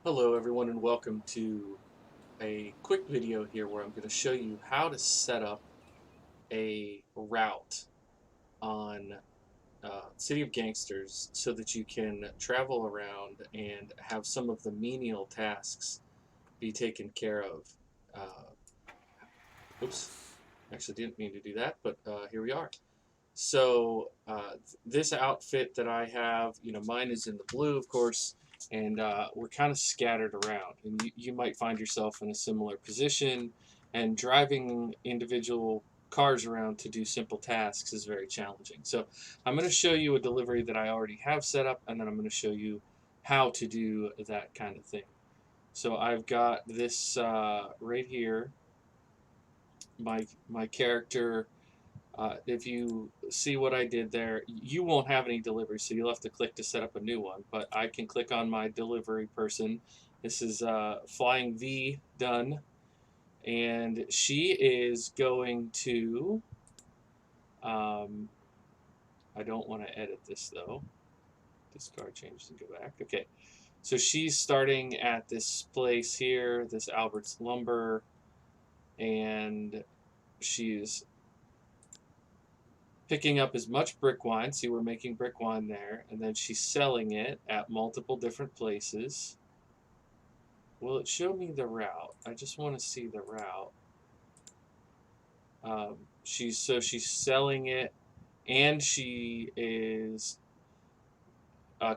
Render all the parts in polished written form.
Hello everyone and welcome to a quick video here where I'm going to show you how to set up a route on City of Gangsters so that you can travel around and have some of the menial tasks be taken care of. Uh, Oops, actually didn't mean to do that, but here we are. So this outfit that I have, mine is in the blue, of course, and we're kind of scattered around. And you might find yourself in a similar position, and driving individual cars around to do simple tasks is very challenging. So I'm going to show you a delivery that I already have set up, and then I'm going to show you how to do that kind of thing. So I've got this right here. My character, if you see what I did there, you won't have any delivery, so you'll have to click to set up a new one. But I can click on my delivery person. This is Flying V done, and she is going to. I don't want to edit this though. Discard, change, and go back. Okay, so she's starting at this place here, this Albert's Lumber, and she's picking up as much brick wine. See, we're making brick wine there, and then she's selling it at multiple different places. Will it show me the route? I just want to see the route. She's selling it, and she is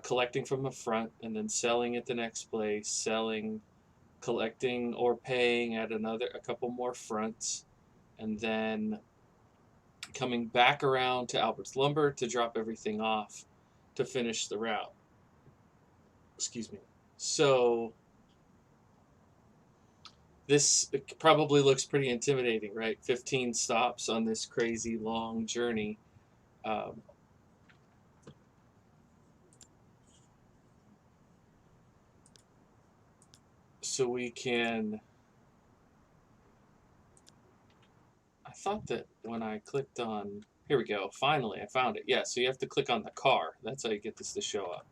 collecting from the front, and then selling at the next place, selling, collecting, or paying at a couple more fronts, and then coming back around to Albert's Lumber to drop everything off to finish the route. Excuse me. So this probably looks pretty intimidating, right? 15 stops on this crazy long journey. Um, so we can. I thought that when I clicked on. Here we go. Finally, I found it. Yeah, so you have to click on the car. That's how you get this to show up.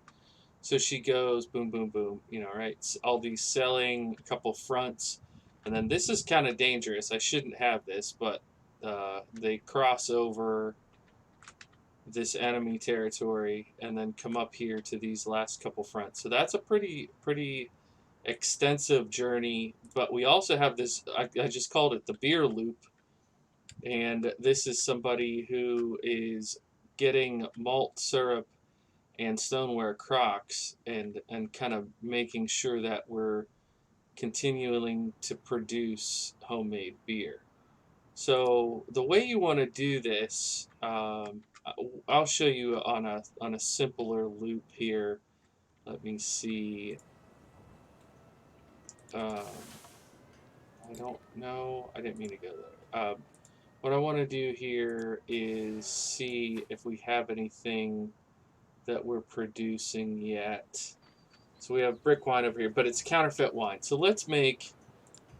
So she goes boom, boom, boom, right? All these selling, a couple fronts. And then this is kind of dangerous. I shouldn't have this, but they cross over this enemy territory and then come up here to these last couple fronts. So that's a pretty extensive journey. But we also have this, I just called it the beer loop. And this is somebody who is getting malt syrup and stoneware Crocs and kind of making sure that we're continuing to produce homemade beer. So the way you want to do this, I'll show you on a simpler loop here. Let me see. Um, I don't know. I didn't mean to go there. What I want to do here is see if we have anything that we're producing yet. So we have brick wine over here, but it's counterfeit wine. So let's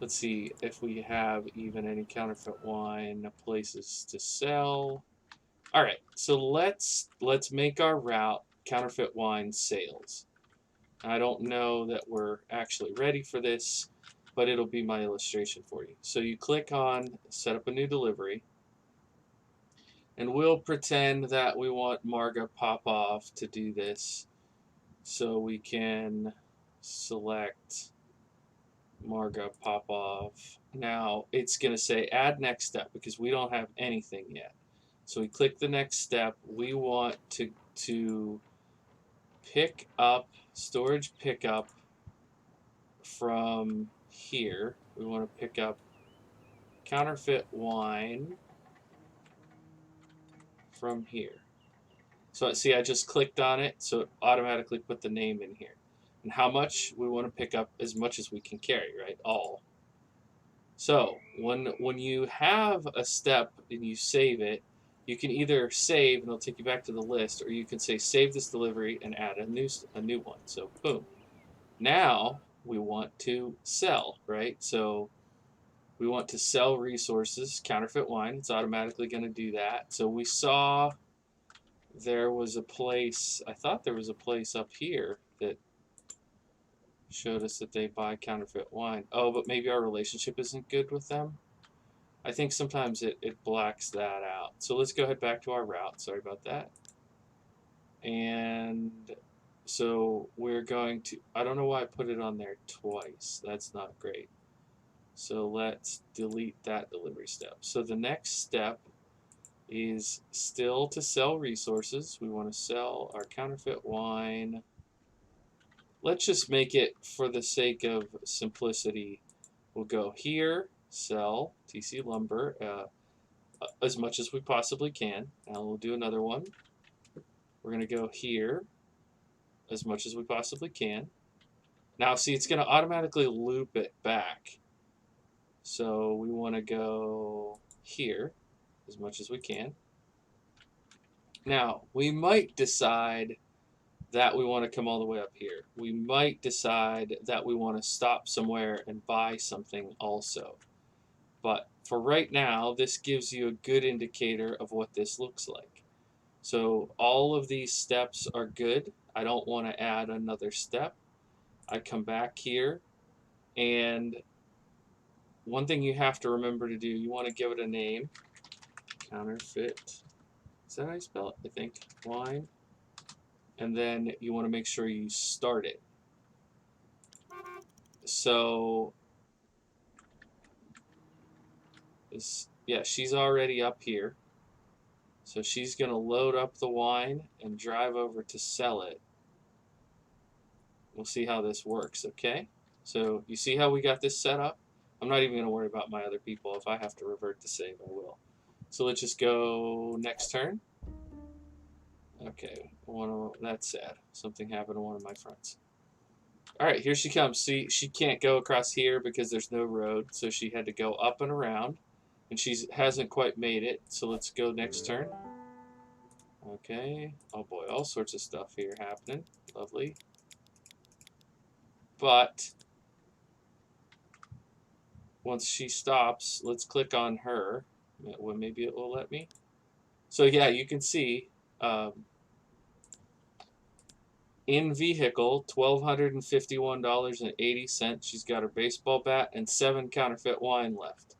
see if we have even any counterfeit wine places to sell. All right, so let's make our route counterfeit wine sales. I don't know that we're actually ready for this, but it'll be my illustration for you. So you click on set up a new delivery, and we'll pretend that we want Marga Popoff to do this. So we can select Marga Popoff. Now it's going to say add next step because we don't have anything yet. So we click the next step. We want to pick up storage pickup from here. We want to pick up counterfeit wine from here. So see, I just clicked on it, so it automatically put the name in here. And how much we want to pick up as much as we can carry, right? All. So when you have a step and you save it, you can either save and it'll take you back to the list, or you can say save this delivery and add a new one. So boom. Now we want to sell, right? So we want to sell resources, counterfeit wine. It's automatically going to do that. So we saw there was a place. I thought there was a place up here that showed us that they buy counterfeit wine. Oh, but maybe our relationship isn't good with them. I think sometimes it blacks that out. So let's go ahead back to our route. Sorry about that. And so we're going to, I don't know why I put it on there twice. That's not great. So let's delete that delivery step. So the next step is still to sell resources. We want to sell our counterfeit wine. Let's just make it, for the sake of simplicity, we'll go here, sell TC lumber as much as we possibly can. Now we'll do another one. We're going to go here as much as we possibly can. Now see, it's going to automatically loop it back. So we want to go here as much as we can. Now, we might decide that we want to come all the way up here. We might decide that we want to stop somewhere and buy something also. But for right now, this gives you a good indicator of what this looks like. So all of these steps are good. I don't want to add another step. I come back here, and one thing you have to remember to do, you want to give it a name. Counterfeit. Is that how you spell it? I think. Wine. And then you want to make sure you start it. So, yeah, she's already up here. So she's going to load up the wine and drive over to sell it. We'll see how this works, okay? So you see how we got this set up? I'm not even going to worry about my other people. If I have to revert to save, I will. So let's just go next turn. Okay, that's sad. Something happened to one of my friends. All right, here she comes. See, she can't go across here because there's no road, so she had to go up and around, and she hasn't quite made it. So let's go next turn. Okay. Oh boy, all sorts of stuff here happening. Lovely. But once she stops, let's click on her. Well, maybe it will let me. So yeah, you can see. In vehicle, $1,251.80. She's got her baseball bat and 7 counterfeit wine left.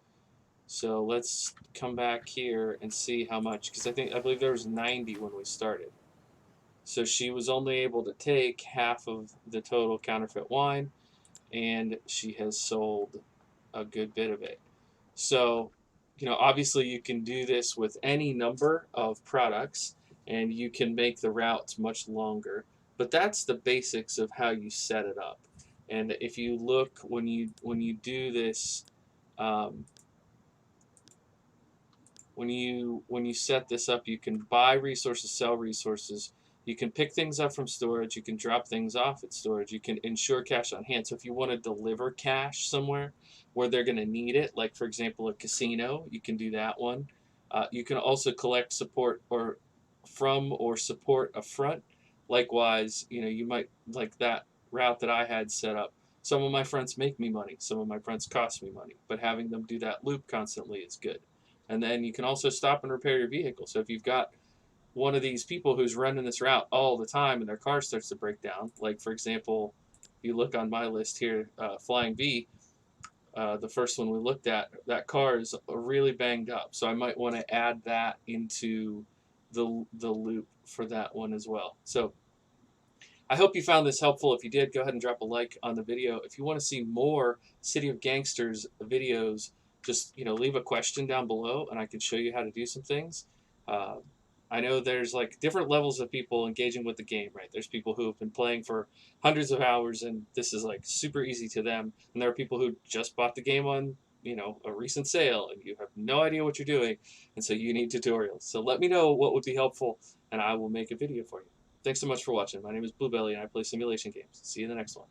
So let's come back here and see how much, because I believe there was 90 when we started. So she was only able to take half of the total counterfeit wine, and she has sold a good bit of it. So, obviously you can do this with any number of products, and you can make the routes much longer. But that's the basics of how you set it up. And if you look when you do this, when you set this up, you can buy resources, sell resources. You can pick things up from storage. You can drop things off at storage. You can ensure cash on hand. So if you want to deliver cash somewhere where they're going to need it, like for example a casino, you can do that one. You can also collect support or support a front. Likewise, you might like that route that I had set up. Some of my fronts make me money. Some of my fronts cost me money. But having them do that loop constantly is good. And then you can also stop and repair your vehicle. So if you've got one of these people who's running this route all the time and their car starts to break down, like for example, if you look on my list here, Flying V, the first one we looked at, that car is really banged up. So I might want to add that into the loop for that one as well. So I hope you found this helpful. If you did, go ahead and drop a like on the video. If you want to see more City of Gangsters videos, just leave a question down below and I can show you how to do some things. I know there's like different levels of people engaging with the game, right? There's people who have been playing for hundreds of hours and this is like super easy to them. And there are people who just bought the game on, a recent sale and you have no idea what you're doing. And so you need tutorials. So let me know what would be helpful and I will make a video for you. Thanks so much for watching. My name is Bluebelly and I play simulation games. See you in the next one.